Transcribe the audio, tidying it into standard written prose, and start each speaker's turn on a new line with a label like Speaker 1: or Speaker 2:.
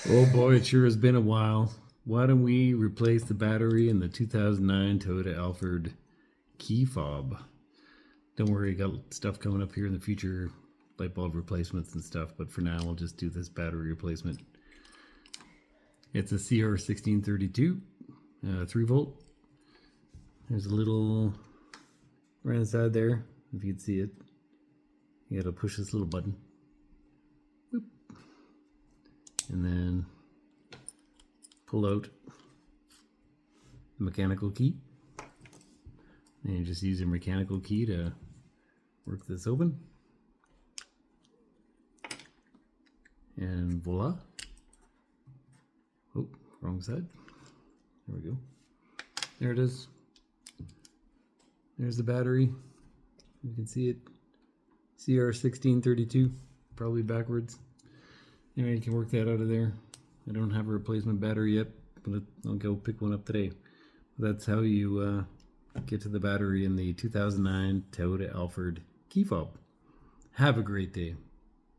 Speaker 1: Oh boy, it sure has been a while. Why don't we replace the battery in the 2009 Toyota Alphard Key Fob? Don't worry, I got stuff coming up here in the future, light bulb replacements and stuff, but for now we'll just do this battery replacement. It's a CR1632, 3 volt. There's a little, right inside there, if you can see it. You gotta push this little button. Boop. And then pull out the mechanical key. And you just use your mechanical key to work this open. And voila. Oh, wrong side. There we go. There it is. There's the battery. You can see it. CR1632, probably backwards. Anyway, you can work that out of there. I don't have a replacement battery yet, but I'll go pick one up today. That's how you get to the battery in the 2009 Toyota Alphard Key Fob. Have a great day.